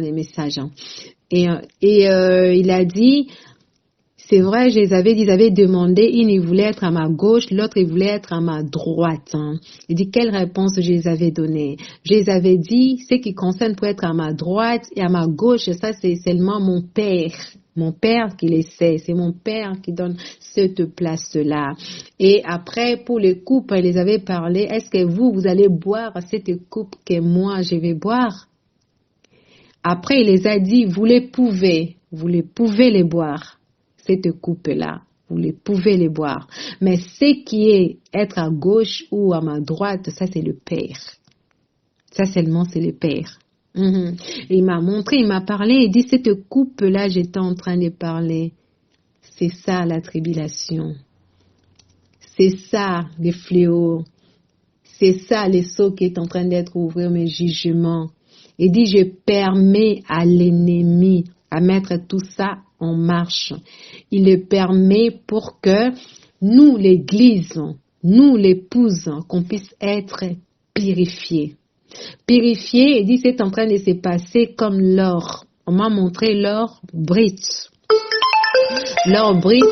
les messages. Et il a dit, c'est vrai, je les avais dit, ils avaient demandé, il voulait être à ma gauche, l'autre il voulait être à ma droite. Il dit, quelle réponse je les avais donnée? Je les avais dit, ce qui concerne pour être à ma droite et à ma gauche, ça c'est seulement mon Père. Mon Père qui le sait, c'est mon Père qui donne cette place-là. Et après, pour les coupes, il les avait parlé, est-ce que vous allez boire cette coupe que moi je vais boire? Après, il les a dit, vous les pouvez les boire. Cette coupe-là, vous les pouvez les boire. Mais ce qui est être à gauche ou à ma droite, ça c'est le Père. Ça seulement c'est le Père. Il m'a montré, il m'a parlé, il dit cette coupe-là, j'étais en train de parler. C'est ça la tribulation. C'est ça les fléaux. C'est ça les sceaux qui est en train d'être ouverts, mes jugements. Il dit je permets à l'ennemi à mettre tout ça en marche. Il le permet pour que nous, l'Église, nous, l'épouse, qu'on puisse être purifiés. Purifiés, il dit, c'est en train de se passer comme l'or. On m'a montré l'or brut. L'or brut,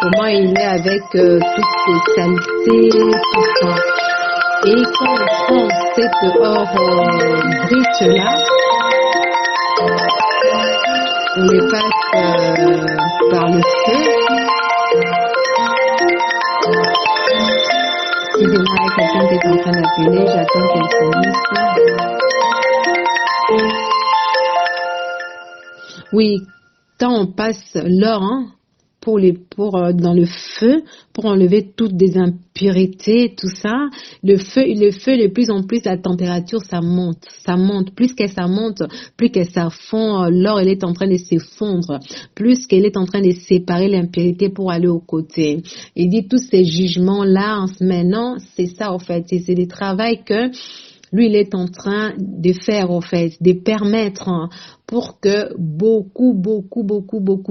comment il est avec toutes ces saletés, tout ça. Et quand on prend cet or brut-là, on les passe par le feu. Excusez-moi, il y a quelqu'un qui est en train d'appeler, j'attends qu'elle finisse. Oui, quand on passe l'or dans le feu, pour enlever toutes des impuretés, tout ça, le feu, de plus en plus, la température, ça monte. Plus que ça monte, plus que ça fond, l'or, il est en train de se fondre. Plus qu'elle est en train de séparer l'impurité pour aller au côté. Il dit, tous ces jugements-là, maintenant, c'est ça, en fait. C'est le travail que lui, il est en train de faire, en fait, de permettre pour que beaucoup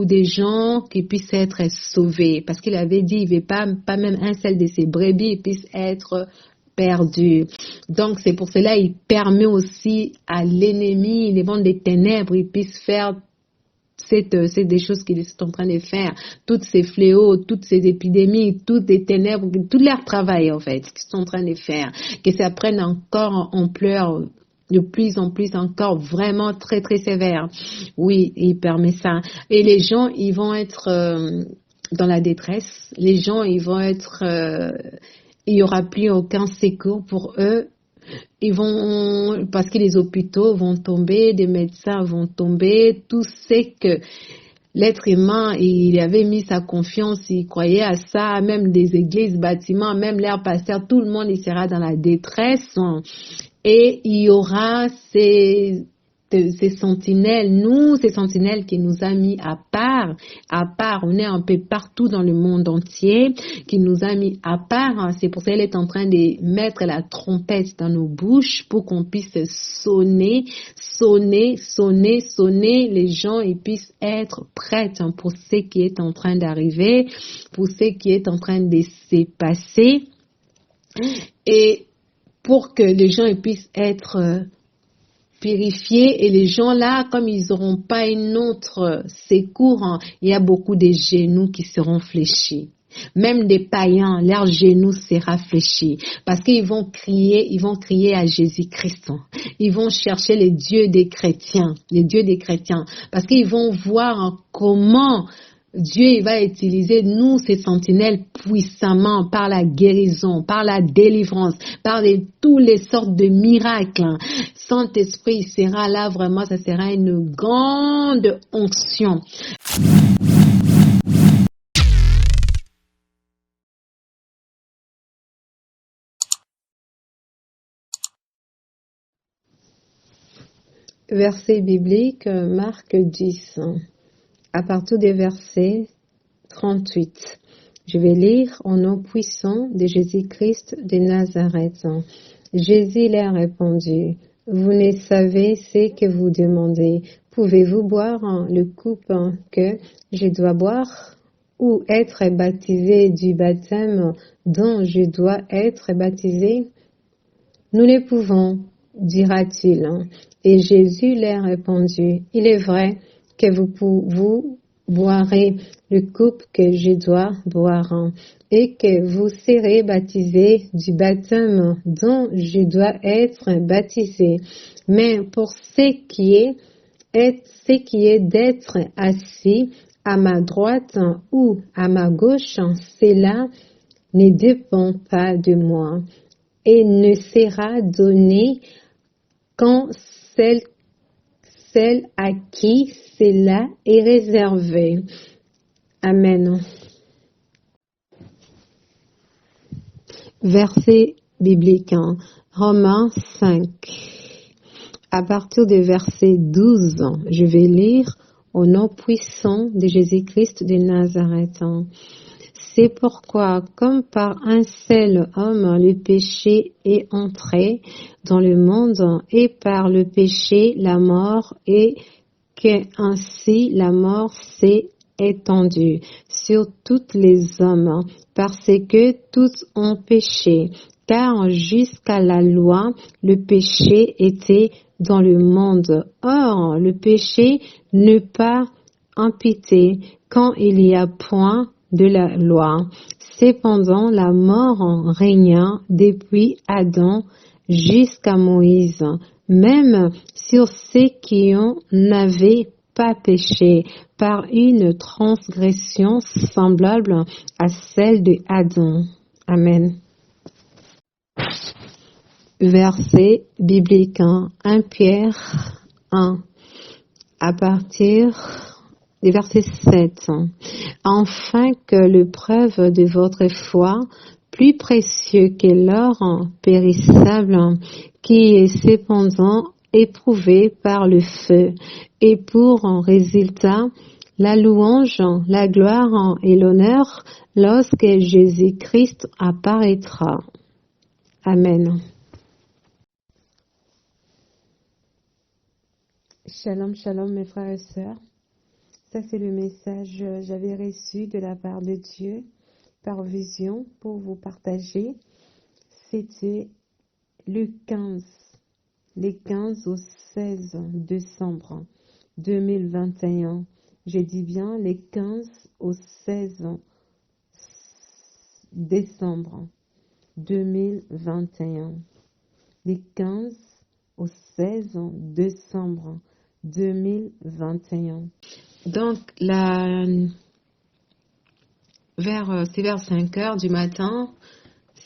de gens qui puissent être sauvés. Parce qu'il avait dit, il ne veut pas même un seul de ses brebis puisse être perdu. Donc, c'est pour cela il permet aussi à l'ennemi, les mondes des ténèbres, ils puissent faire c'est des choses qu'ils sont en train de faire. Tous ces fléaux, toutes ces épidémies, toutes les ténèbres, tout leur travail, en fait, qu'ils sont en train de faire. Que ça prenne encore en ampleur, de plus en plus encore, vraiment très, très sévère. Oui, il permet ça. Et les gens, ils vont être dans la détresse. Les gens, ils vont être... il n'y aura plus aucun secours pour eux. Ils vont, parce que les hôpitaux vont tomber, des médecins vont tomber, tout ce que l'être humain, il avait mis sa confiance, il croyait à ça, même des églises, bâtiments, même leurs pasteurs, tout le monde, il sera dans la détresse. Et il y aura ces sentinelles, ces sentinelles qui nous a mis à part, on est un peu partout dans le monde entier, qui nous a mis à part, c'est pour ça qu'elle est en train de mettre la trompette dans nos bouches pour qu'on puisse sonner, les gens ils puissent être prêts pour ce qui est en train d'arriver, pour ce qui est en train de se passer, et pour que les gens ils puissent être purifiés, et les gens là, comme ils n'auront pas une autre secours, il y a beaucoup de genoux qui seront fléchis. Même des païens, leurs genoux seront fléchis, parce qu'ils vont crier à Jésus-Christ. Ils vont chercher les dieux des chrétiens, parce qu'ils vont voir comment Dieu il va utiliser nous, ces sentinelles, puissamment par la guérison, par la délivrance, par toutes les sortes de miracles. Saint-Esprit sera là, vraiment, ça sera une grande onction. Verset biblique, Marc 10. À partir des versets 38. Je vais lire au nom puissant de Jésus-Christ de Nazareth. Jésus leur répondit, vous ne savez ce que vous demandez. Pouvez-vous boire le coupe que je dois boire ou être baptisé du baptême dont je dois être baptisé? Nous le pouvons, dira-t-il. Et Jésus leur répondit, il est vrai que vous boirez le coupe que je dois boire, et que vous serez baptisés du baptême dont je dois être baptisé. Mais pour ce qui est d'être assis à ma droite ou à ma gauche, cela ne dépend pas de moi, et ne sera donné qu'en celle à qui cela est réservé. Amen. Verset biblique, Romains 5. À partir du verset 12, je vais lire au nom puissant de Jésus-Christ de Nazareth. C'est pourquoi, comme par un seul homme, le péché est entré dans le monde, et par le péché la mort, et que ainsi la mort s'est étendue sur tous les hommes, parce que tous ont péché. Car jusqu'à la loi, le péché était dans le monde. Or, le péché n'est pas imputé quand il n'y a point de la loi. Cependant, la mort régna depuis Adam jusqu'à Moïse, même sur ceux qui n'avaient pas péché, par une transgression semblable à celle de Adam. Amen. Verset biblique 1 Pierre 1 à partir du verset 7. Afin que l'épreuve de votre foi, plus précieux que l'or périssable, qui est cependant éprouvé par le feu, et pour résultat la louange, la gloire et l'honneur lorsque Jésus-Christ apparaîtra. Amen. Shalom, shalom mes frères et sœurs. Ça c'est le message que j'avais reçu de la part de Dieu par vision pour vous partager. C'était le 15 au 16 décembre 2021. Je dis bien les 15 au 16 décembre 2021. Les 15 au 16 décembre 2021. Donc, c'est vers 5 heures du matin,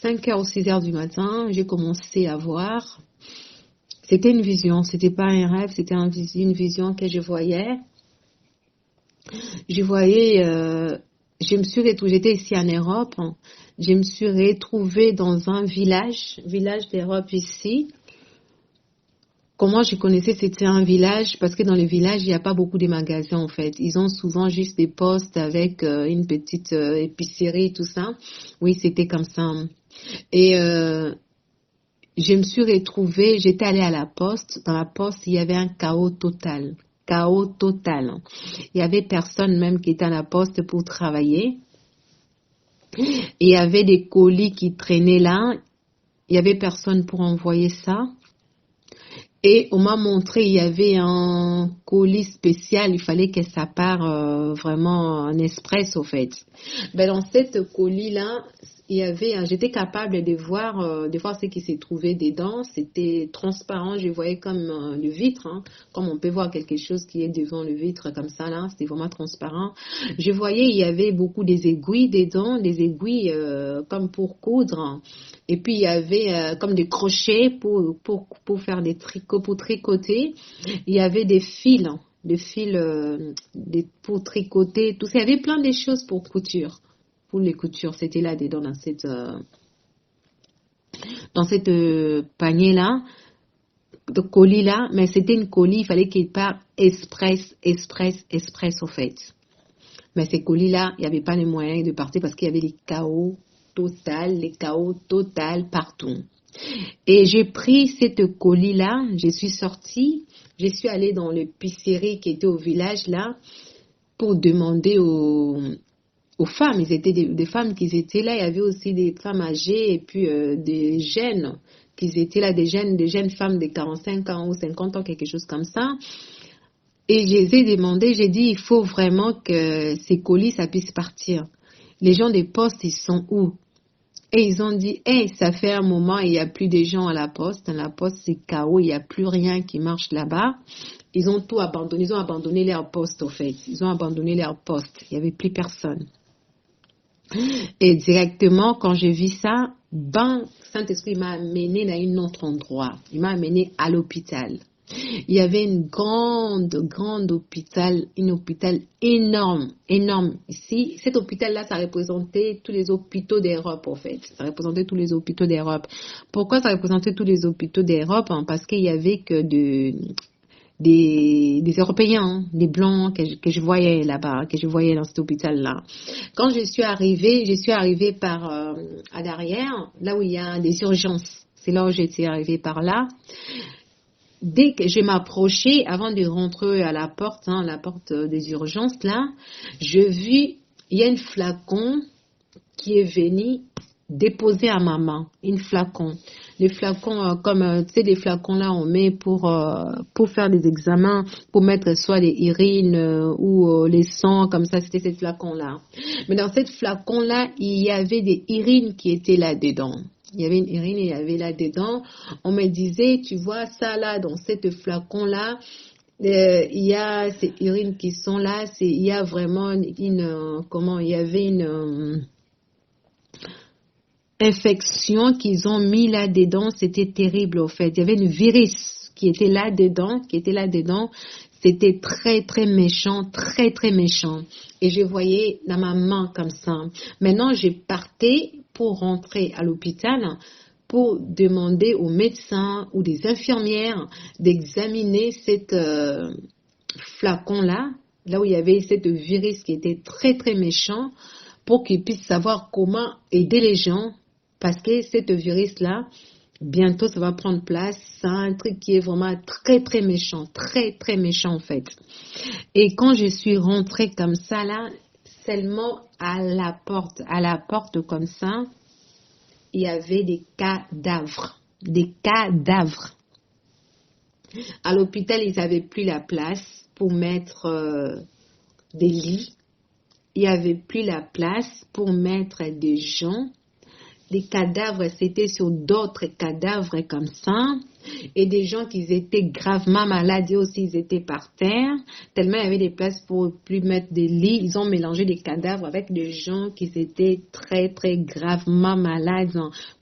5 heures ou 6 heures du matin, j'ai commencé à voir. C'était une vision, c'était pas un rêve, c'était une vision que je voyais. J'étais ici en Europe, je me suis retrouvée dans un village d'Europe ici. Comment je connaissais, c'était un village, parce que dans le village, il n'y a pas beaucoup de magasins en fait. Ils ont souvent juste des postes avec une petite épicerie, tout ça. Oui, c'était comme ça. Et je me suis retrouvée, j'étais allée à la poste. Dans la poste, il y avait un chaos total. Chaos total. Il y avait personne même qui était à la poste pour travailler. Il y avait des colis qui traînaient là. Il y avait personne pour envoyer ça. Et on m'a montré, il y avait un colis spécial, il fallait que ça part vraiment en express au fait. Ben dans cette colis-là, j'étais capable de voir ce qui s'est trouvé dedans. C'était transparent, je voyais comme le vitre, comme on peut voir quelque chose qui est devant le vitre comme ça là. C'était vraiment transparent. Je voyais il y avait beaucoup des aiguilles dedans, des aiguilles comme pour coudre. Et puis il y avait comme des crochets pour faire des tricots, pour tricoter. Il y avait des fils pour tricoter, tout ça. Il y avait plein de choses pour couture. Pour les coutures, c'était là dedans dans cette panier-là, de colis-là, mais c'était une colis, il fallait qu'il parte express au fait. Mais ces colis-là, il n'y avait pas les moyens de partir parce qu'il y avait les chaos total partout. Et j'ai pris cette colis-là, je suis sortie, je suis allée dans l'épicerie qui était au village là pour demander aux femmes, ils étaient des femmes qui étaient là, il y avait aussi des femmes âgées et puis des jeunes qu'ils étaient là, des jeunes femmes de 45 ans ou 50 ans, quelque chose comme ça. Et je les ai demandé, j'ai dit, il faut vraiment que ces colis, ça puisse partir. Les gens des postes, ils sont où? Et ils ont dit, hey, ça fait un moment, il n'y a plus de gens à la poste. La poste, c'est chaos, il n'y a plus rien qui marche là-bas. Ils ont tout abandonné, ils ont abandonné leur poste, au fait. Ils ont abandonné leur poste, il n'y avait plus personne. Et directement, quand j'ai vu ça, Saint-Esprit m'a amené dans un autre endroit. Il m'a amené à l'hôpital. Il y avait une grande hôpital, un hôpital énorme. Ici, cet hôpital-là, ça représentait tous les hôpitaux d'Europe, en fait. Ça représentait tous les hôpitaux d'Europe. Pourquoi ça représentait tous les hôpitaux d'Europe? Parce qu'il y avait que des Européens, des Blancs que je voyais là-bas, que je voyais dans cet hôpital-là. Quand je suis arrivée par à derrière, là où il y a des urgences. C'est là où j'étais arrivée par là. Dès que je m'approchais, avant de rentrer à la porte des urgences, là, je vis, il y a un flacon qui est venu déposer à ma main, un flacon. Les flacons, comme, tu sais, les flacons là, on met pour faire des examens, pour mettre soit les urines ou les sangs, comme ça, c'était ces flacons-là. Mais dans cette flacon-là, il y avait des urines qui étaient là-dedans. Il y avait une urine et il y avait là-dedans. On me disait, tu vois ça là, dans cette flacon-là, il y a ces urines qui sont là, il y a vraiment il y avait une infection qu'ils ont mis là-dedans, c'était terrible au fait. Il y avait une virus qui était là-dedans, c'était très, très méchant, très, très méchant. Et je voyais dans ma main comme ça. Maintenant, je partais pour rentrer à l'hôpital pour demander aux médecins ou des infirmières d'examiner cette flacon-là, là où il y avait cette virus qui était très, très méchant, pour qu'ils puissent savoir comment aider les gens, parce que cette virus-là, bientôt, ça va prendre place. C'est un truc qui est vraiment très, très méchant en fait. Et quand je suis rentrée comme ça, là, seulement à la porte comme ça, il y avait des cadavres. À l'hôpital, ils n'avaient plus la place pour mettre des lits. Il n'y avait plus la place pour mettre des gens. Les cadavres, c'était sur d'autres cadavres comme ça. Et des gens qui étaient gravement malades aussi, ils étaient par terre. Tellement il y avait des places pour plus mettre des lits. Ils ont mélangé des cadavres avec des gens qui étaient très, très gravement malades.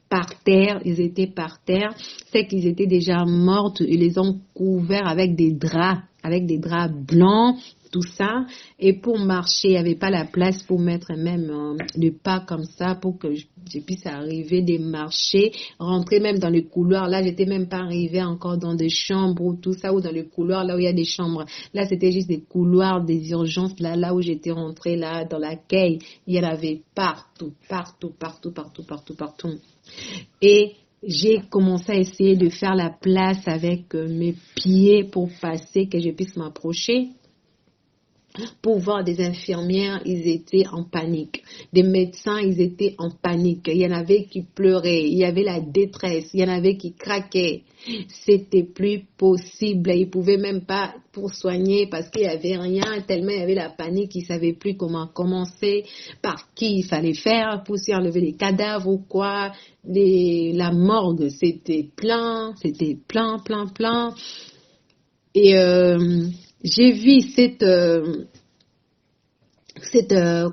Par terre, ils étaient par terre. C'est qu'ils étaient déjà morts. Ils les ont couverts avec des draps blancs. Tout ça, et pour marcher, il n'y avait pas la place pour mettre même le pas comme ça pour que je puisse arriver de marcher, rentrer même dans les couloirs. Là, j'étais même pas arrivée encore dans des chambres ou tout ça, ou dans les couloirs là où il y a des chambres. Là, c'était juste des couloirs, des urgences là où j'étais rentrée là dans l'accueil. Il y en avait partout. Et j'ai commencé à essayer de faire la place avec mes pieds pour passer, que je puisse m'approcher. Pour voir des infirmières, ils étaient en panique. Des médecins, ils étaient en panique. Il y en avait qui pleuraient, il y avait la détresse, il y en avait qui craquaient. C'était plus possible. Ils pouvaient même pas pour soigner parce qu'il y avait rien, tellement il y avait la panique, ils savaient plus comment commencer, par qui il fallait faire pour s'y enlever les cadavres ou quoi. La morgue, c'était plein. Et j'ai vu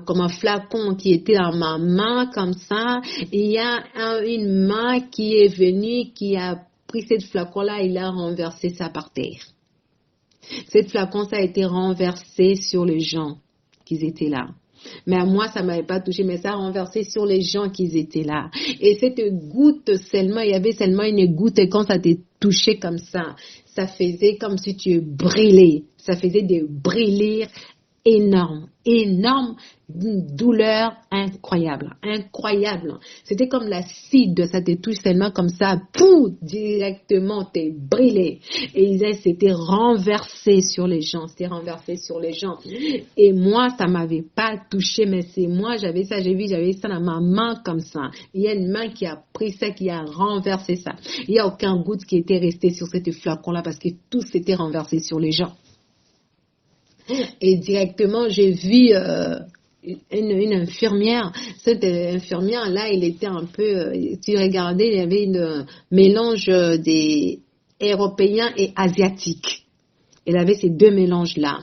comme un flacon qui était dans ma main comme ça. Et il y a une main qui est venue, qui a pris cette flacon-là, il a renversé ça par terre. Cette flacon, ça a été renversé sur les gens qui étaient là. Mais à moi, ça m'avait pas touché, mais ça a renversé sur les gens qui étaient là. Et cette goutte seulement, il y avait seulement une goutte, et quand ça t'est touché comme ça faisait comme si tu brûlais. Ça faisait des brûlures énorme, énorme, d'une douleur incroyable, incroyable. C'était comme l'acide, ça te touche tellement comme ça, pouf, directement, t'es brûlé. Et c'était renversé sur les gens, c'était renversé sur les gens. Et moi, ça m'avait pas touché, mais c'est moi, j'avais ça dans ma main comme ça. Il y a une main qui a pris ça, qui a renversé ça. Il n'y a aucun goutte qui était resté sur cette flacon-là parce que tout s'était renversé sur les gens. Et directement, j'ai vu une infirmière. Cette infirmière-là, il était un peu, tu regardais, il y avait un mélange des Européens et Asiatiques. Elle avait ces deux mélanges-là.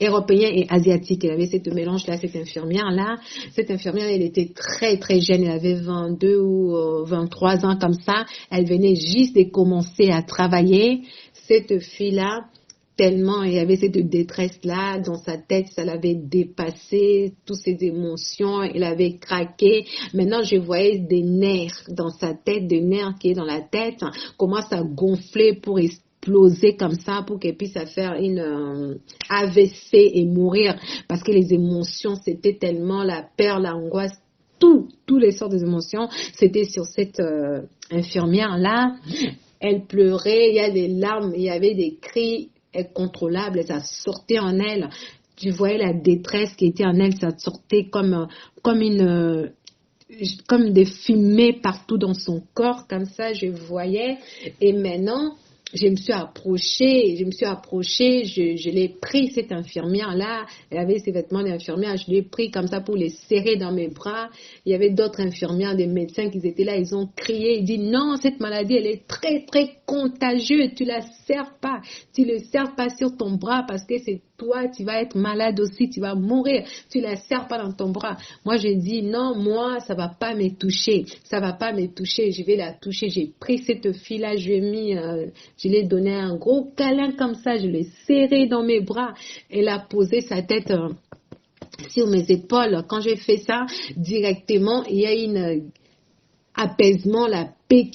Européen et asiatique. Elle avait ce mélange-là, cette infirmière-là. Cette infirmière, elle était très, très jeune. Elle avait 22 ou 23 ans comme ça. Elle venait juste de commencer à travailler. Cette fille-là, tellement il y avait cette détresse-là dans sa tête, ça l'avait dépassé, toutes ses émotions, elle avait craqué. Maintenant, je voyais des nerfs dans sa tête, des nerfs qui est dans la tête, commence à gonfler pour exploser comme ça, pour qu'elle puisse faire une AVC et mourir, parce que les émotions, c'était tellement la peur, l'angoisse, tous les sortes d'émotions, c'était sur cette infirmière-là. Elle pleurait, il y a des larmes, il y avait des cris incontrôlable, ça sortait en elle. Tu voyais la détresse qui était en elle, ça sortait comme des fumées partout dans son corps, comme ça, je voyais. Et maintenant, je me suis approchée, je l'ai pris, cette infirmière-là, elle avait ses vêtements d'infirmière, je l'ai pris comme ça pour les serrer dans mes bras. Il y avait d'autres infirmières, des médecins qui étaient là, ils ont crié, ils disent non, cette maladie, elle est très, très contagieuse, tu la serres pas sur ton bras parce que c'est toi, tu vas être malade aussi, tu vas mourir, tu la serres pas dans ton bras. Moi, j'ai dit non, moi, ça va pas me toucher, je vais la toucher. J'ai pris cette fille-là, je l'ai donné un gros câlin comme ça, je l'ai serré dans mes bras. Elle a posé sa tête sur mes épaules. Quand j'ai fait ça, directement, il y a un apaisement, la paix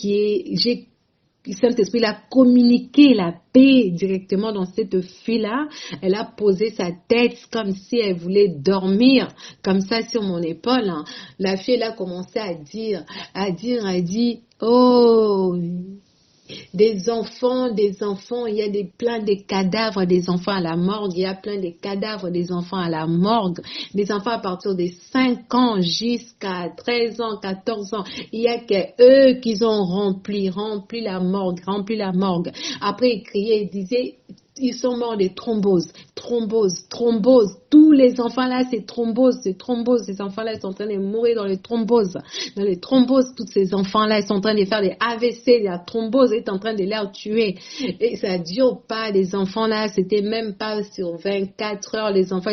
Saint-Esprit a communiqué la paix directement dans cette fille-là. Elle a posé sa tête comme si elle voulait dormir, comme ça sur mon épaule. La fille, elle a commencé à dire, elle dit, oh, des enfants, il y a plein de cadavres des enfants à la morgue, il y a plein de cadavres des enfants à la morgue, des enfants à partir de 5 ans jusqu'à 13 ans, 14 ans, il y a que eux qui ont rempli la morgue. Après, ils criaient, ils disaient, ils sont morts de thrombose. Tous les enfants là, c'est thrombose. Ces enfants là, ils sont en train de mourir dans les thromboses. Tous ces enfants là, ils sont en train de faire des AVC. La thrombose est en train de les tuer. Et ça dure pas, les enfants là, c'était même pas sur 24 heures. Les enfants,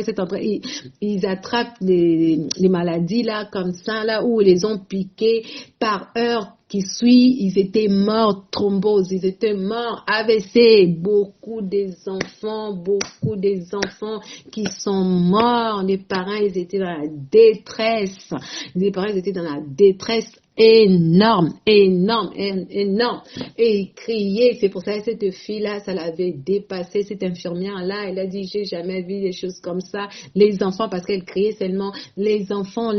ils attrapent les maladies là, comme ça là, où ils les ont piqués par heure qui suit, ils étaient morts thrombose, ils étaient morts AVC. Beaucoup des enfants qui sont morts. Les parents, ils étaient dans la détresse. Énorme. Et ils criaient. C'est pour ça que cette fille-là, ça l'avait dépassé. Cette infirmière-là, elle a dit, j'ai jamais vu des choses comme ça. Les enfants, parce qu'elle criait seulement, les enfants,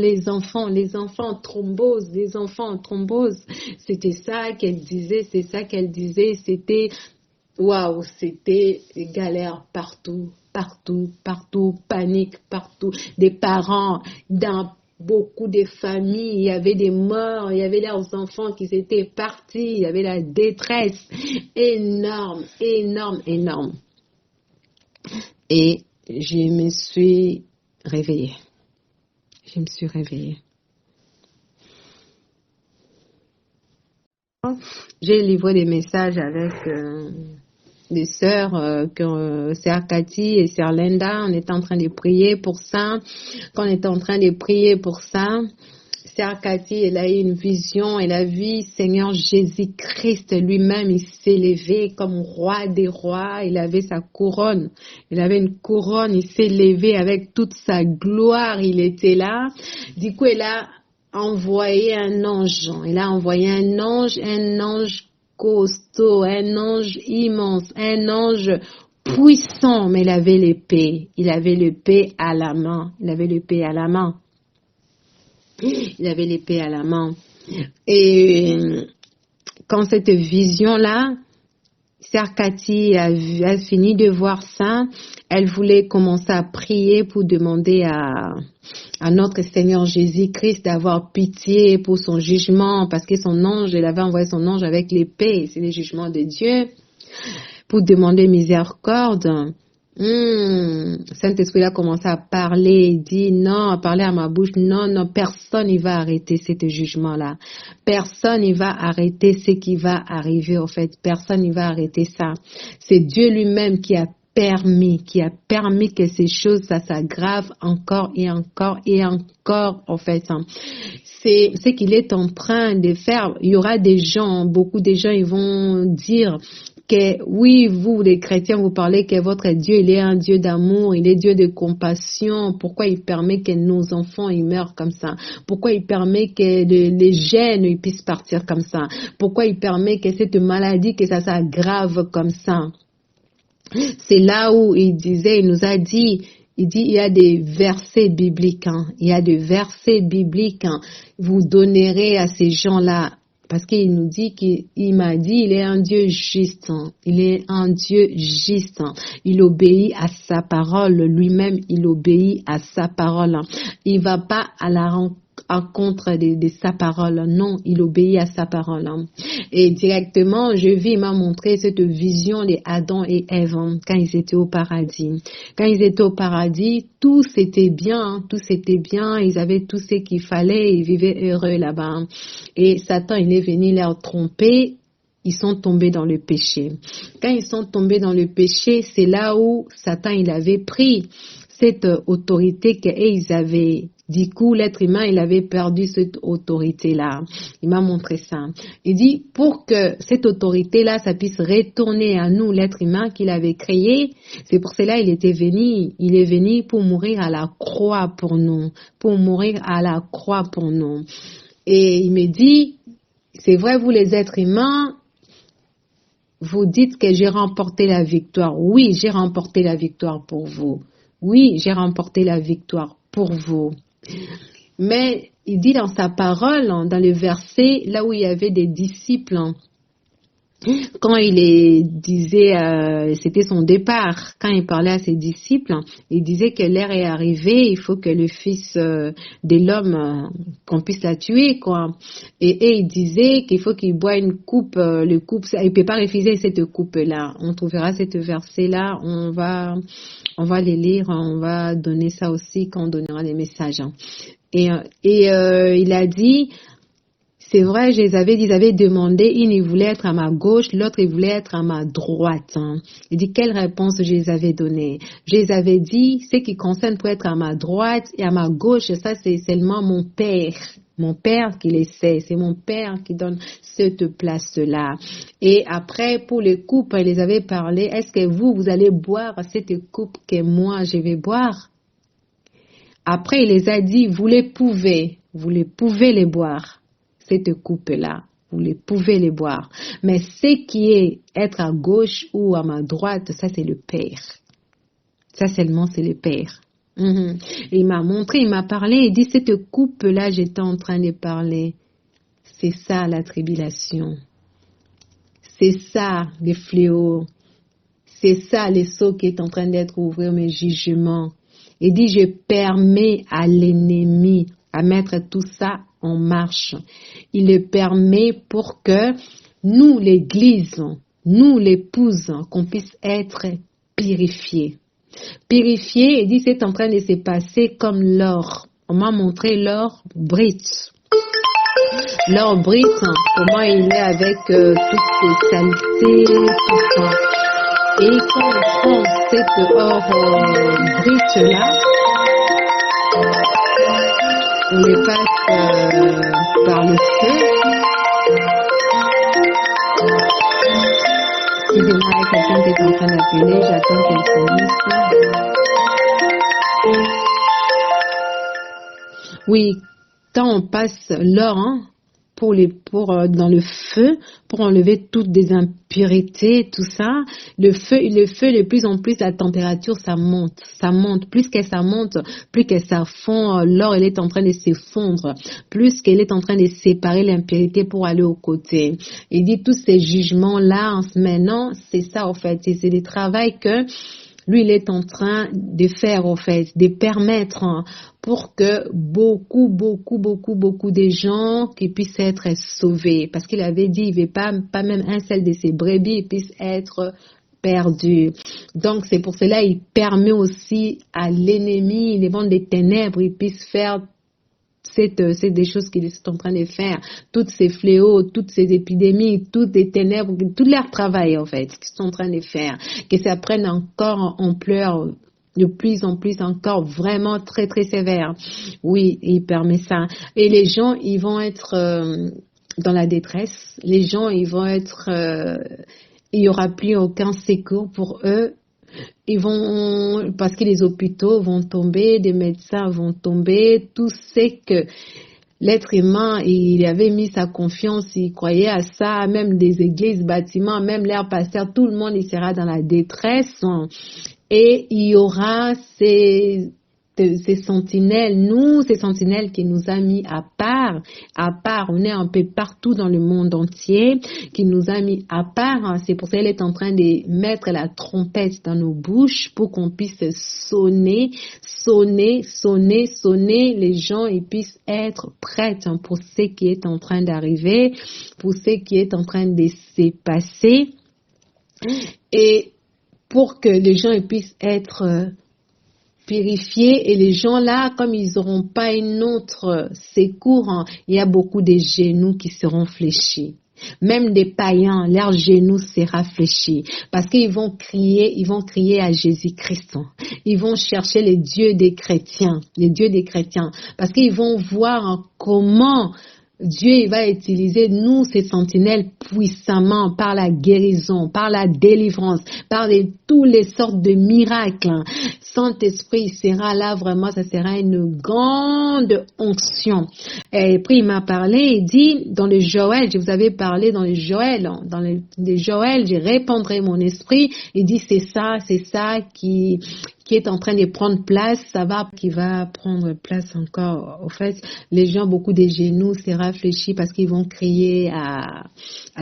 thrombose, les enfants, thrombose. C'était ça qu'elle disait, c'était, waouh, c'était galère partout, panique partout. Des parents, beaucoup de familles, il y avait des morts, il y avait leurs enfants qui étaient partis, il y avait la détresse énorme. Et je me suis réveillée. J'ai livré des messages avec des sœurs, sœur Cathy et sœur Linda. On était en train de prier pour ça. Quand on était en train de prier pour ça, sœur Cathy, elle a eu une vision. Elle a vu Seigneur Jésus-Christ lui-même. Il s'est levé comme roi des rois. Il avait sa couronne. Il avait une couronne. Il s'est levé avec toute sa gloire. Il était là. Du coup, elle a envoyé un ange. Un ange costaud, un ange immense, un ange puissant, mais il avait l'épée. Il avait l'épée à la main. Il avait l'épée à la main. Il avait l'épée à la main. Et quand cette vision-là, Sœur Cathy a fini de voir ça, elle voulait commencer à prier pour demander à notre Seigneur Jésus-Christ d'avoir pitié pour son jugement, parce que son ange, elle avait envoyé son ange avec l'épée, c'est le jugement de Dieu, pour demander miséricorde. Saint-Esprit a commencé à parler, il dit non, à parler à ma bouche, non, personne ne va arrêter ce jugement-là. Personne ne va arrêter ce qui va arriver, en fait. Personne ne va arrêter ça. C'est Dieu lui-même qui a permis que ces choses, ça s'aggrave encore et encore et encore, en fait. C'est ce qu'il est en train de faire. Il y aura des gens, beaucoup de gens, ils vont dire que oui, vous les chrétiens, vous parlez que votre Dieu, il est un Dieu d'amour, il est Dieu de compassion. Pourquoi il permet que nos enfants ils meurent comme ça? Pourquoi il permet que les jeunes ils puissent partir comme ça? Pourquoi il permet que cette maladie, que ça s'aggrave comme ça? C'est là où il nous a dit, il y a des versets bibliques, il y a des versets bibliques, vous donnerez à ces gens-là. Parce qu'il nous dit qu'il m'a dit, il est un Dieu juste. Il est un Dieu juste. Il obéit à sa parole. Lui-même, il obéit à sa parole. Il va pas à la rencontre de sa parole. Non, il obéit à sa parole. Et directement, il m'a montré cette vision de Adam et Ève quand ils étaient au paradis. Quand ils étaient au paradis, tout c'était bien, ils avaient tout ce qu'il fallait, ils vivaient heureux là-bas. Et Satan, il est venu leur tromper, ils sont tombés dans le péché. Quand ils sont tombés dans le péché, c'est là où Satan, il avait pris cette autorité qu'ils avaient. Du coup, l'être humain, il avait perdu cette autorité-là. Il m'a montré ça. Il dit, pour que cette autorité-là, ça puisse retourner à nous, l'être humain qu'il avait créé, c'est pour cela qu'il était venu. Il est venu pour mourir à la croix pour nous. Pour mourir à la croix pour nous. Et il me dit, c'est vrai, vous les êtres humains, vous dites que j'ai remporté la victoire. Oui, j'ai remporté la victoire pour vous. Oui, j'ai remporté la victoire pour vous. Mais il dit dans sa parole, dans le verset, là où il y avait des disciples, quand il les disait, c'était son départ, quand il parlait à ses disciples, il disait que l'heure est arrivée, il faut que le fils de l'homme, qu'on puisse la tuer, quoi. Et il disait qu'il faut qu'il boive une coupe, il ne peut pas refuser cette coupe-là. On trouvera cette verset-là, on va les lire, on va donner ça aussi quand on donnera des messages. Et il a dit, c'est vrai, ils avaient demandé, il voulait être à ma gauche, l'autre il voulait être à ma droite. Il dit, quelle réponse je les avais donnée? Je les avais dit, ce qui concerne pour être à ma droite et à ma gauche, ça c'est seulement mon Père. Mon Père qui le sait, c'est mon Père qui donne cette place-là. Et après, pour les coupes, il les avait parlé, est-ce que vous allez boire cette coupe que moi je vais boire? Après, il les a dit, vous les pouvez les boire, cette coupe-là, vous les pouvez les boire. Mais ce qui est être à gauche ou à ma droite, ça c'est le Père. Ça seulement c'est le Père. Et il m'a montré, il m'a parlé, il dit, cette coupe-là, j'étais en train de parler. C'est ça la tribulation. C'est ça les fléaux. C'est ça les seaux qui est en train d'être ouverts, mes jugements. Il dit, je permets à l'ennemi à mettre tout ça en marche. Il le permet pour que nous, l'Église, nous, l'épouse, qu'on puisse être purifiés. Purifiés, il dit, c'est en train de se passer comme l'or. On m'a montré l'or brut. L'or brut, comment il est avec toutes ces saletés, tout ça. Et quand on prend cet or brut-là, on le passe par le feu. Excusez-moi, il y a quelqu'un qui est en train d'appeler, j'attends qu'elle finisse. Oui, quand on passe l'or dans le feu, pour enlever toutes des impuretés, tout ça. Le feu, de plus en plus, la température, ça monte. Plus que ça monte, plus que ça fond, l'or, elle est en train de s'effondrer. Plus qu'elle est en train de séparer l'impureté pour aller au côté. Il dit tous ces jugements-là, maintenant, c'est ça, en fait. Et c'est le travail que lui, il est en train de faire, en fait, de permettre pour que beaucoup de gens qui puissent être sauvés. Parce qu'il avait dit, il ne veut pas même un seul de ses brebis puisse être perdu. Donc, c'est pour cela il permet aussi à l'ennemi, les mondes des ténèbres, il puisse faire c'est des choses qu'ils sont en train de faire. Tous ces fléaux, toutes ces épidémies, toutes les ténèbres, tout leur travail, en fait, qu'ils sont en train de faire. Que ça prenne encore en ampleur, de plus en plus encore, vraiment très, très sévère. Oui, il permet ça. Et les gens, ils vont être dans la détresse. Les gens, ils vont être... il n'y aura plus aucun secours pour eux. Parce que les hôpitaux vont tomber, des médecins vont tomber, tout ce que l'être humain, il avait mis sa confiance, il croyait à ça, même des églises, bâtiments, même leurs pasteurs, tout le monde, il sera dans la détresse. Et il y aura ces sentinelles qui nous a mis à part, on est un peu partout dans le monde entier, qui nous a mis à part, c'est pour ça qu'elle est en train de mettre la trompette dans nos bouches pour qu'on puisse sonner, les gens ils puissent être prêts pour ce qui est en train d'arriver, pour ce qui est en train de se passer, et pour que les gens ils puissent être purifiés, et les gens là, comme ils n'auront pas un autre secours, il y a beaucoup de genoux qui seront fléchis. Même des païens, leurs genoux seront fléchis, parce qu'ils vont crier à Jésus-Christ. Ils vont chercher les dieux des chrétiens, parce qu'ils vont voir comment Dieu il va utiliser nous, ces sentinelles, puissamment par la guérison, par la délivrance, par toutes les sortes de miracles. Saint-Esprit sera là vraiment, ça sera une grande onction. Et puis il m'a parlé, il dit dans le Joël, je vous avais parlé dans le Joël, je répandrai mon esprit. Il dit c'est ça qui est en train de prendre place, qui va prendre place encore. Au fait, les gens, beaucoup de genoux seront fléchis parce qu'ils vont crier à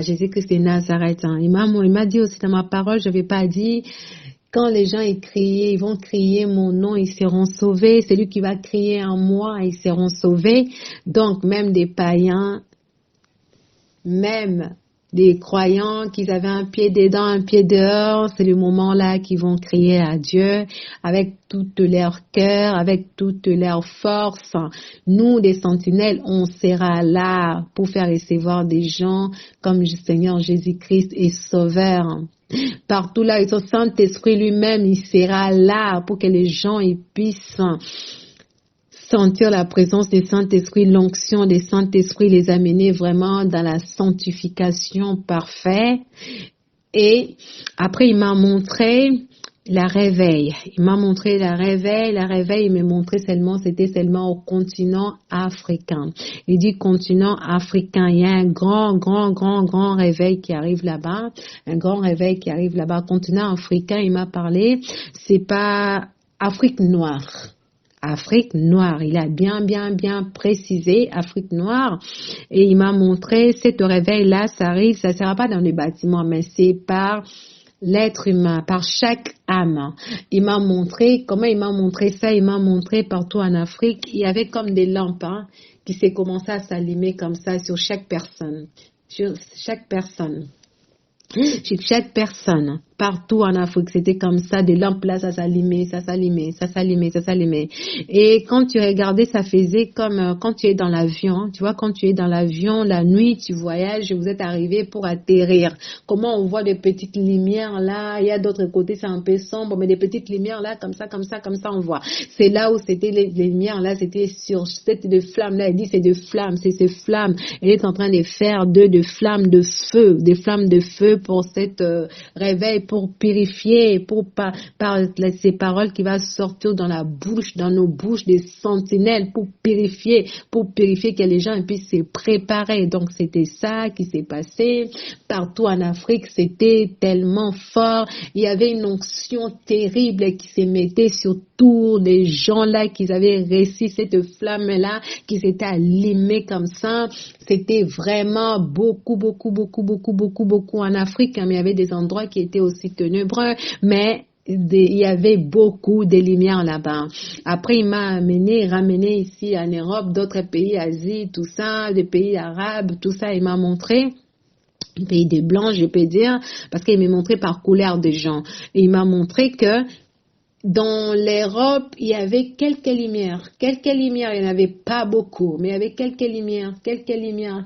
Jésus-Christ de Nazareth. Il m'a dit aussi dans ma parole, je n'avais pas dit, quand les gens ils vont crier mon nom, ils seront sauvés. Celui qui va crier en moi, ils seront sauvés. Donc, même des païens, même des croyants qui avaient un pied dedans, un pied dehors, c'est le moment-là qu'ils vont crier à Dieu avec tout leur cœur, avec toute leur force. Nous, des sentinelles, on sera là pour faire recevoir des gens comme le Seigneur Jésus-Christ est sauveur. Partout là, le Saint-Esprit lui-même, il sera là pour que les gens ils puissent sentir la présence du Saint-Esprit, l'onction du Saint-Esprit, les amener vraiment dans la sanctification parfaite. Et après, il m'a montré la réveil. Il m'a montré la réveil, il m'a montré c'était seulement au continent africain. Il dit continent africain, il y a un grand réveil qui arrive là-bas, Continent africain, il m'a parlé, c'est pas Afrique noire. Afrique noire, il a bien précisé Afrique noire, et il m'a montré cette réveil-là, ça sera pas dans les bâtiments, mais c'est par l'être humain, par chaque âme. Il m'a montré ça, il m'a montré partout en Afrique, il y avait comme des lampes qui s'est commencé à s'allumer comme ça sur chaque personne. Partout en Afrique, c'était comme ça, des lampes là, ça s'allumait. Et quand tu regardais, ça faisait comme quand tu es dans l'avion, tu vois, quand tu es dans l'avion, la nuit, tu voyages, vous êtes arrivé pour atterrir. Comment on voit des petites lumières là, il y a d'autres côtés, c'est un peu sombre, mais des petites lumières là, comme ça, on voit. C'est là où c'était les lumières là, c'était des flammes là, il dit c'est des flammes, c'est ces flammes. Elle est en train de faire des flammes de feu pour cette réveil, pour purifier, par ces paroles qui vont sortir dans nos bouches des sentinelles pour purifier que les gens puissent se préparer. Donc c'était ça qui s'est passé. Partout en Afrique, c'était tellement fort. Il y avait une onction terrible qui se mettait sur tous les gens-là qui avaient reçu cette flamme-là, qui s'était allumée comme ça. C'était vraiment beaucoup en Afrique, mais il y avait des endroits qui étaient aussi ténébreux, mais il y avait beaucoup de lumière là-bas. Après, il m'a ramené ici en Europe, d'autres pays, Asie, tout ça, des pays arabes, tout ça, il m'a montré. Pays des blancs, je peux dire, parce qu'il m'a montré par couleur des gens. Et il m'a montré que dans l'Europe, il y avait quelques lumières. Il n'y en avait pas beaucoup, mais il y avait quelques lumières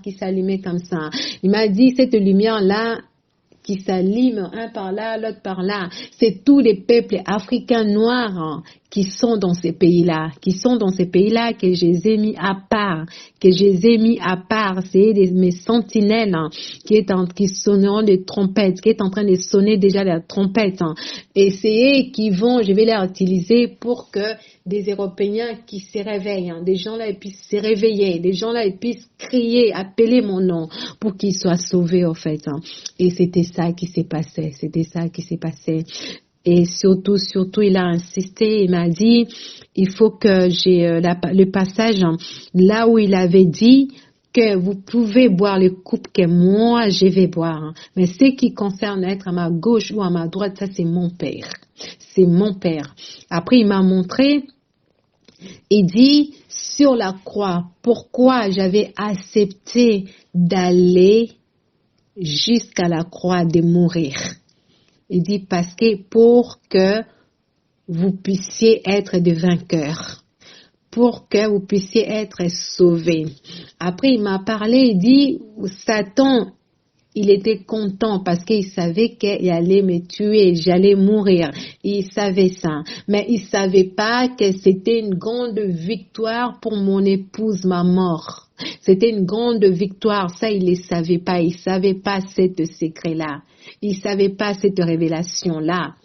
qui s'allumaient comme ça. Il m'a dit, cette lumière-là, qui s'allument un par là, l'autre par là. C'est tous les peuples africains noirs qui sont dans ces pays-là, que je les ai mis à part, C'est mes sentinelles qui sonneront des trompettes, qui est en train de sonner déjà la trompette. Et c'est eux qui je vais les utiliser pour que des Européens qui se réveillent, des gens là ils puissent se réveiller, des gens là ils puissent crier, appeler mon nom pour qu'ils soient sauvés en fait. Et c'était ça qui s'est passé. Et surtout, il a insisté, il m'a dit, il faut que j'ai le passage là où il avait dit que vous pouvez boire les coupes que moi je vais boire. Mais ce qui concerne être à ma gauche ou à ma droite, ça c'est mon Père. Après, il m'a montré, il dit sur la croix, pourquoi j'avais accepté d'aller jusqu'à la croix de mourir. Il dit parce que pour que vous puissiez être des vainqueurs, pour que vous puissiez être sauvés. Après, il m'a parlé, il dit, Satan, il était content parce qu'il savait qu'il allait me tuer, j'allais mourir. Il savait ça. Mais il savait pas que c'était une grande victoire pour mon épouse, ma mort. C'était une grande victoire. Ça, il ne savait pas. Il savait pas ce secret-là. Il savait pas cette révélation-là.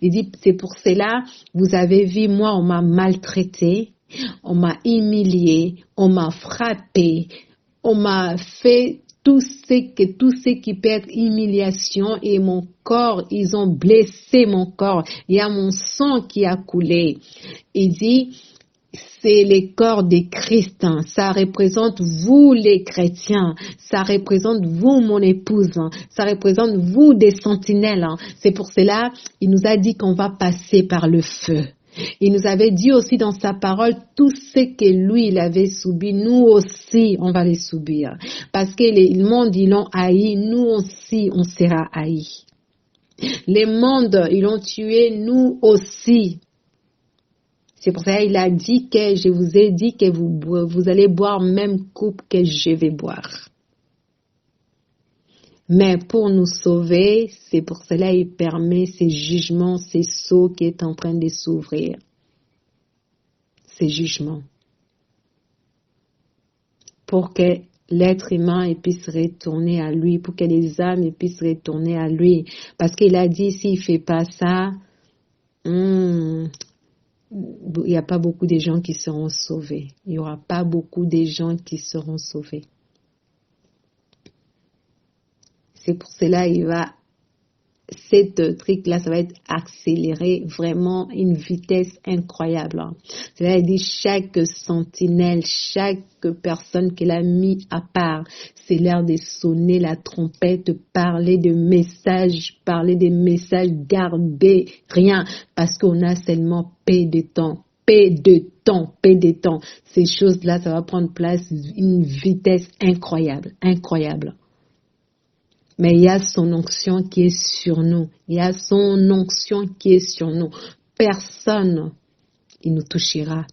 Il dit, c'est pour cela, vous avez vu, moi, on m'a maltraité, on m'a humilié, on m'a frappé, on m'a fait tout ce qui peut être humiliation et mon corps, ils ont blessé mon corps. Il y a mon sang qui a coulé. Il dit, c'est le corps de Christ. Ça représente vous les chrétiens. Ça représente vous mon épouse. Ça représente vous des sentinelles. C'est pour cela, il nous a dit qu'on va passer par le feu. Il nous avait dit aussi dans sa parole, tout ce que lui, il avait subi, nous aussi, on va les subir. Parce que le monde, ils l'ont haï, nous aussi, on sera haï. Les mondes, ils l'ont tué, nous aussi. C'est pour ça qu'il a dit que je vous ai dit que vous allez boire même coupe que je vais boire. Mais pour nous sauver, c'est pour cela qu'il permet ces jugements, ces sceaux qui est en train de s'ouvrir. Ces jugements. Pour que l'être humain puisse retourner à lui, pour que les âmes puissent retourner à lui. Parce qu'il a dit, s'il ne fait pas ça, il n'y a pas beaucoup de gens qui seront sauvés. Il n'y aura pas beaucoup de gens qui seront sauvés. C'est pour cela cette truc-là, ça va être accéléré vraiment une vitesse incroyable. C'est-à-dire, il dit chaque sentinelle, chaque personne qu'il a mis à part, c'est l'heure de sonner la trompette, parler des messages, garder rien, parce qu'on a seulement peu de temps. Ces choses-là, ça va prendre place une vitesse incroyable. Mais il y a son onction qui est sur nous. Personne, il nous touchera.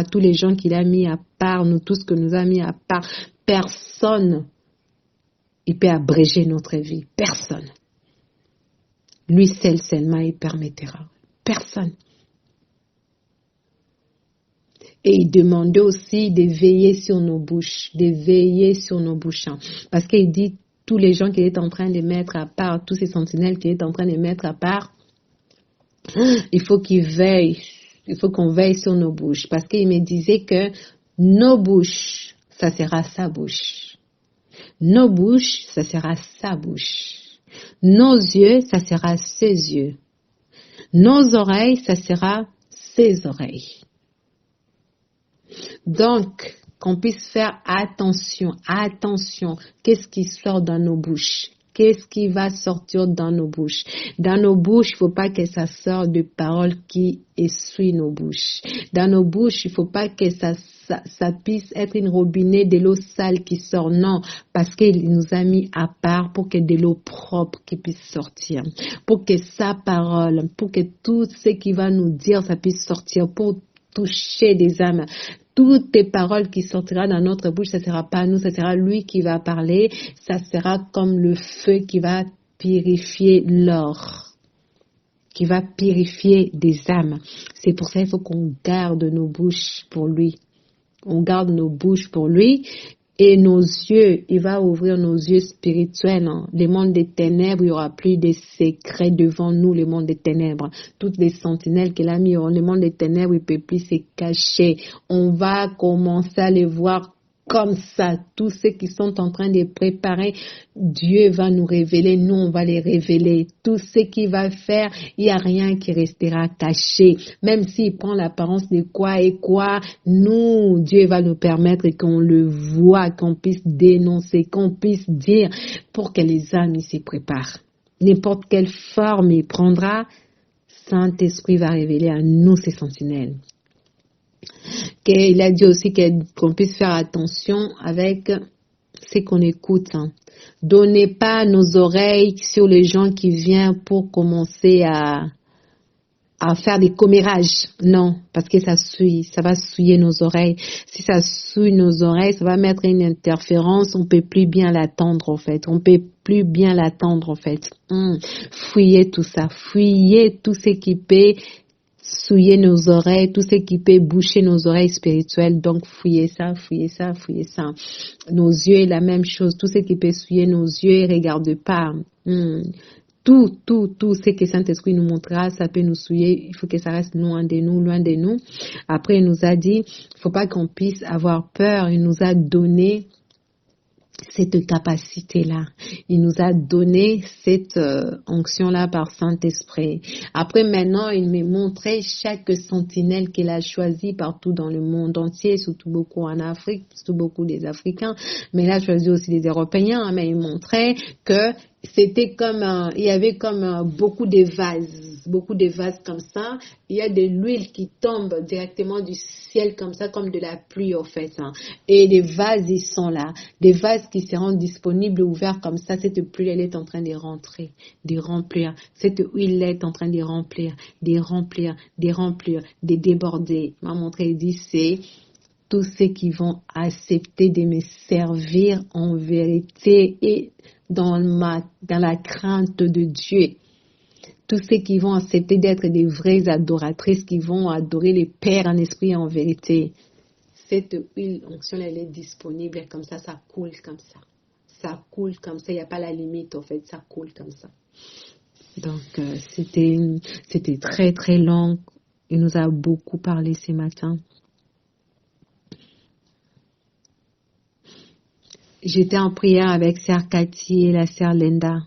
Tous les gens qu'il a mis à part, nous tous que nous a mis à part, personne, il peut abréger notre vie. Personne. Lui seul, seulement, il permettra. Personne. Et il demandait aussi de veiller sur nos bouches. Parce qu'il dit, tous les gens qu'il est en train de mettre à part, tous ces sentinelles qu'il est en train de mettre à part, il faut qu'on veille sur nos bouches. Parce qu'il me disait que nos bouches, ça sera sa bouche. Nos bouches, ça sera sa bouche. Nos yeux, ça sera ses yeux. Nos oreilles, ça sera ses oreilles. Donc, qu'on puisse faire attention. Qu'est-ce qui sort dans nos bouches? Qu'est-ce qui va sortir dans nos bouches? Dans nos bouches, il ne faut pas que ça sorte de paroles qui essuient nos bouches. Dans nos bouches, il ne faut pas que ça puisse être une robinet de l'eau sale qui sort. Non, parce qu'il nous a mis à part pour que de l'eau propre qui puisse sortir. Pour que sa parole, pour que tout ce qu'il va nous dire, ça puisse sortir, pour toucher des âmes. Toutes tes paroles qui sortiront dans notre bouche, ça ne sera pas nous, ça sera lui qui va parler. Ça sera comme le feu qui va purifier l'or, qui va purifier des âmes. C'est pour ça qu'il faut qu'on garde nos bouches pour lui. On garde nos bouches pour lui. Et nos yeux, il va ouvrir nos yeux spirituels. Les mondes des ténèbres, il n'y aura plus de secrets devant nous, les mondes des ténèbres. Toutes les sentinelles qu'il a mis, le monde des ténèbres, il ne peut plus se cacher. On va commencer à les voir comme ça. Tous ceux qui sont en train de préparer, Dieu va nous révéler, nous on va les révéler. Tout ce qu'il va faire, il n'y a rien qui restera caché. Même s'il prend l'apparence de quoi et quoi, nous, Dieu va nous permettre qu'on le voit, qu'on puisse dénoncer, qu'on puisse dire pour que les âmes s'y préparent. N'importe quelle forme il prendra, Saint-Esprit va révéler à nous ces sentinelles. Il a dit aussi qu'on puisse faire attention avec ce qu'on écoute. Donnez pas nos oreilles sur les gens qui viennent pour commencer à faire des commérages. Non, parce que ça va souiller nos oreilles. Si ça souille nos oreilles, ça va mettre une interférence. On peut plus bien l'attendre en fait. Fouillez tout ça. Fouillez tout ce qui peut souiller nos oreilles, tout ce qui peut boucher nos oreilles spirituelles. Donc, fouillez ça. Nos yeux, la même chose. Tout ce qui peut souiller nos yeux, regarde pas. Tout ce que Saint-Esprit nous montrera, ça peut nous souiller. Il faut que ça reste loin de nous. Après, il nous a dit, il faut pas qu'on puisse avoir peur. Il nous a donné cette capacité-là. Il nous a donné cette onction-là par Saint-Esprit. Après, maintenant, il m'a montré chaque sentinelle qu'il a choisi partout dans le monde entier, surtout beaucoup en Afrique, surtout beaucoup des Africains, mais il a choisi aussi des Européens, mais il montrait que c'était comme, il y avait comme beaucoup de vases comme ça. Il y a de l'huile qui tombe directement du ciel comme ça, comme de la pluie en fait. Et les vases, ils sont là. Des vases qui seront disponibles, ouverts comme ça. Cette pluie, elle est en train de rentrer, de remplir. Cette huile est en train de remplir, de déborder. Il m'a montré, il dit, c'est tous ceux qui vont accepter de me servir en vérité et dans la crainte de Dieu. Tous ceux qui vont accepter d'être des vraies adoratrices, qui vont adorer les Pères en esprit et en vérité. Cette huile onction, elle est disponible comme ça coule comme ça. Ça coule comme ça, il n'y a pas la limite en fait, ça coule comme ça. Donc, c'était très très long. Il nous a beaucoup parlé ce matin. J'étais en prière avec Sœur Cathy et la Sœur Linda.